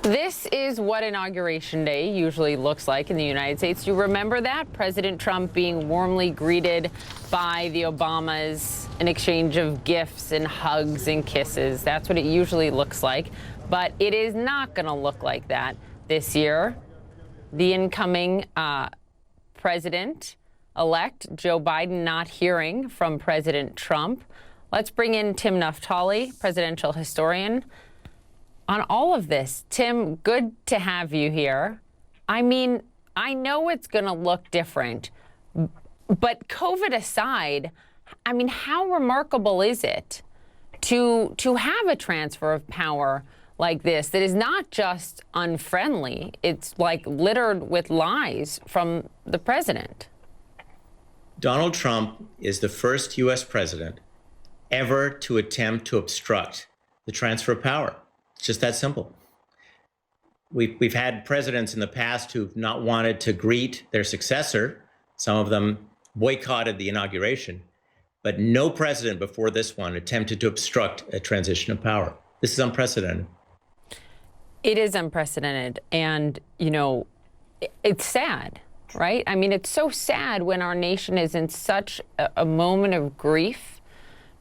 This is what Inauguration Day usually looks like in the United States. Do you remember that? President Trump being warmly greeted by the Obamas, an exchange of gifts and hugs and kisses. That's what it usually looks like. But it is not going to look like that this year. The incoming president-elect, Joe Biden, not hearing from President Trump. Let's bring in Tim Naftali, presidential historian, on all of this. Tim, good to have you here. I mean, I know it's going to look different, but COVID aside, I mean, how remarkable is it to have a transfer of power like this that is not just unfriendly, it's like littered with lies from the president? Donald Trump is the first U.S. president ever to attempt to obstruct the transfer of power. It's just that simple. We've had presidents in the past who've not wanted to greet their successor. Some of them boycotted the inauguration, but no president before this one attempted to obstruct a transition of power. This is unprecedented. It is unprecedented. And, you know, it's sad, right? I mean, it's so sad when our nation is in such a moment of grief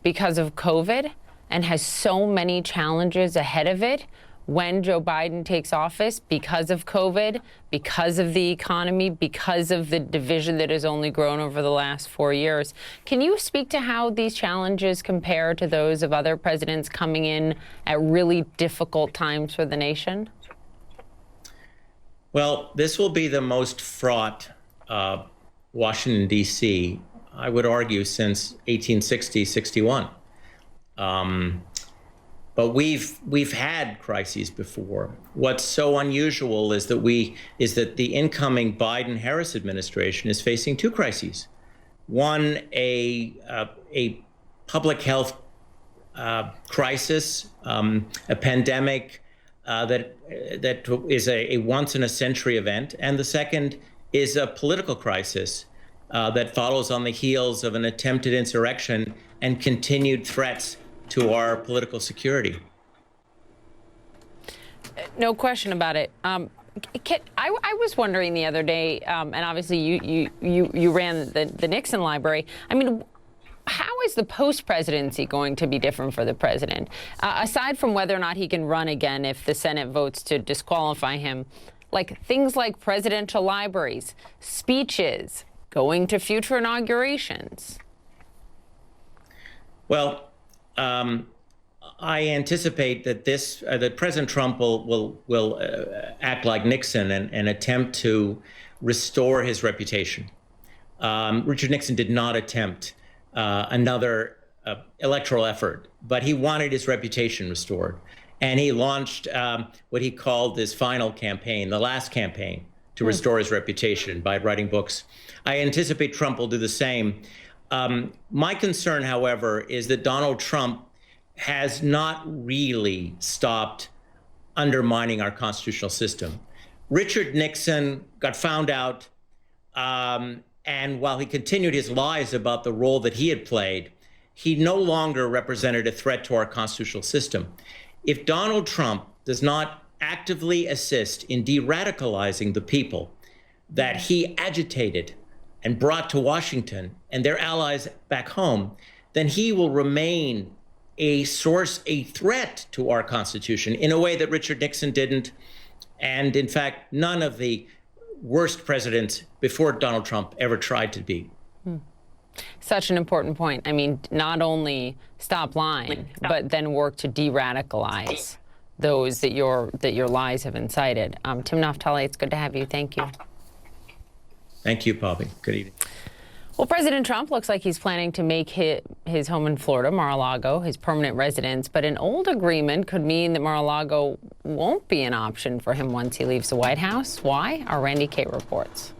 because of COVID and has so many challenges ahead of it when Joe Biden takes office because of COVID, because of the economy, because of the division that has only grown over the last 4 years. Can you speak to how these challenges compare to those of other presidents coming in at really difficult times for the nation? Well, this will be the most fraught Washington, D.C., I would argue, since 1860-61. But we've had crises before. What's so unusual is that the incoming Biden-Harris administration is facing two crises. One, a public health crisis, a pandemic that is a once-in-a-century event, and the second is a political crisis that follows on the heels of an attempted insurrection and continued threats to our political security. No question about it. I was wondering the other day, and obviously you ran the Nixon Library. I mean, how is the post-presidency going to be different for the president? Aside from whether or not he can run again if the Senate votes to disqualify him, like things like presidential libraries, speeches, going to future inaugurations. Well, I anticipate that that President Trump will act like Nixon and attempt to restore his reputation. Richard Nixon did not attempt another electoral effort, but he wanted his reputation restored. And he launched what he called his final campaign, the last campaign, to restore his reputation by writing books. I anticipate Trump will do the same. My concern, however, is that Donald Trump has not really stopped undermining our constitutional system. Richard Nixon got found out, and while he continued his lies about the role that he had played, he no longer represented a threat to our constitutional system. If Donald Trump does not actively assist in de-radicalizing the people that he agitated and brought to Washington and their allies back home, then he will remain a threat to our Constitution in a way that Richard Nixon didn't. And in fact, none of the worst presidents before Donald Trump ever tried to be. Such an important point. I mean, not only stop lying, but then work to de-radicalize those that your lies have incited. Tim Naftali, it's good to have you. Thank you. Thank you, Poppy. Good evening. Well, President Trump looks like he's planning to make his home in Florida, Mar-a-Lago, his permanent residence. But an old agreement could mean that Mar-a-Lago won't be an option for him once he leaves the White House. Why? Our Randy Kate reports.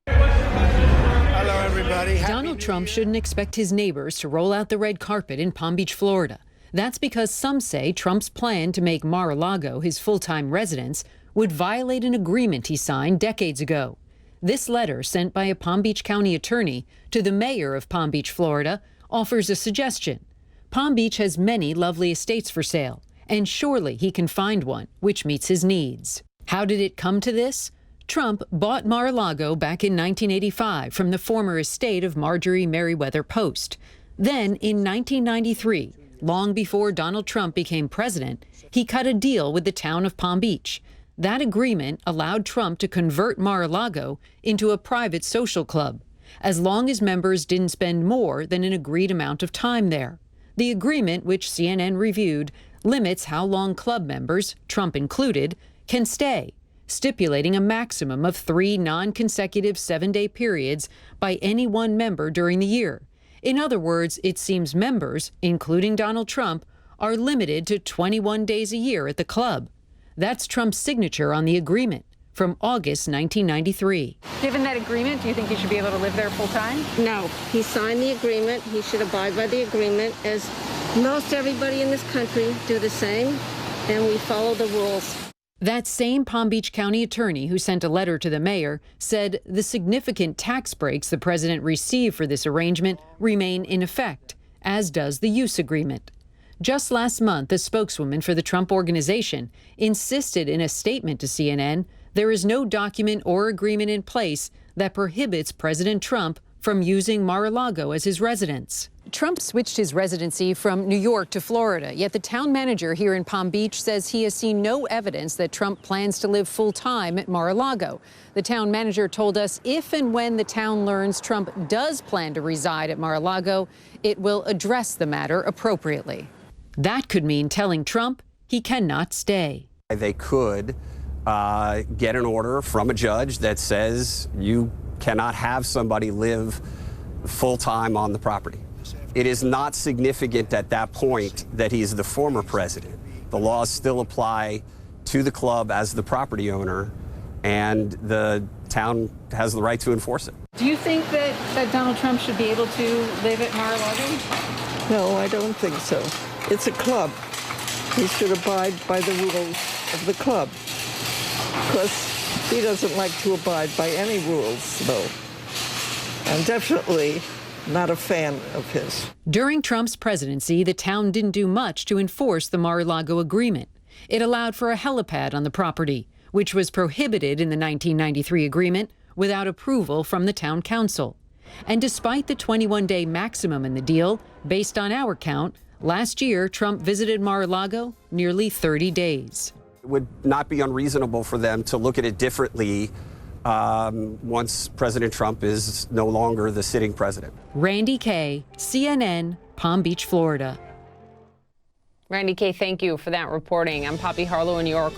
Hello, everybody. Donald Trump shouldn't expect his neighbors to roll out the red carpet in Palm Beach, Florida. That's because some say Trump's plan to make Mar-a-Lago his full-time residence would violate an agreement he signed decades ago. This letter, sent by a Palm Beach County attorney to the mayor of Palm Beach, Florida, offers a suggestion. Palm Beach has many lovely estates for sale, and surely he can find one which meets his needs. How did it come to this? Trump bought Mar-a-Lago back in 1985 from the former estate of Marjorie Merriweather Post. Then, in 1993, long before Donald Trump became president, he cut a deal with the town of Palm Beach. That agreement allowed Trump to convert Mar-a-Lago into a private social club, as long as members didn't spend more than an agreed amount of time there. The agreement, which CNN reviewed, limits how long club members, Trump included, can stay, stipulating a maximum of 3 non-consecutive 7-day periods by any one member during the year. In other words, it seems members, including Donald Trump, are limited to 21 days a year at the club. That's Trump's signature on the agreement from August 1993. Given that agreement, do you think he should be able to live there full time? No. He signed the agreement. He should abide by the agreement, as most everybody in this country do the same, and we follow the rules. That same Palm Beach County attorney who sent a letter to the mayor said the significant tax breaks the president received for this arrangement remain in effect, as does the use agreement. Just last month, a spokeswoman for the Trump Organization insisted in a statement to CNN there is no document or agreement in place that prohibits President Trump from using Mar-a-Lago as his residence. Trump switched his residency from New York to Florida, yet the town manager here in Palm Beach says he has seen no evidence that Trump plans to live full-time at Mar-a-Lago. The town manager told us if and when the town learns Trump does plan to reside at Mar-a-Lago, it will address the matter appropriately. That could mean telling Trump he cannot stay. They could get an order from a judge that says you cannot have somebody live full-time on the property. It is not significant at that point that he's the former president. The laws still apply to the club as the property owner, and the town has the right to enforce it. Do you think that Donald Trump should be able to live at Mar-a-Lago? No, I don't think so. It's a club. He should abide by the rules of the club. Because he doesn't like to abide by any rules, though. I'm definitely not a fan of his. During Trump's presidency, the town didn't do much to enforce the Mar-a-Lago agreement. It allowed for a helipad on the property, which was prohibited in the 1993 agreement without approval from the town council. And despite the 21-day maximum in the deal, based on our count, last year Trump visited Mar-a-Lago nearly 30 days. It would not be unreasonable for them to look at it differently once President Trump is no longer the sitting president. Randy Kay, CNN, Palm Beach, Florida. Randy Kay, thank you for that reporting. I'm Poppy Harlow in New York.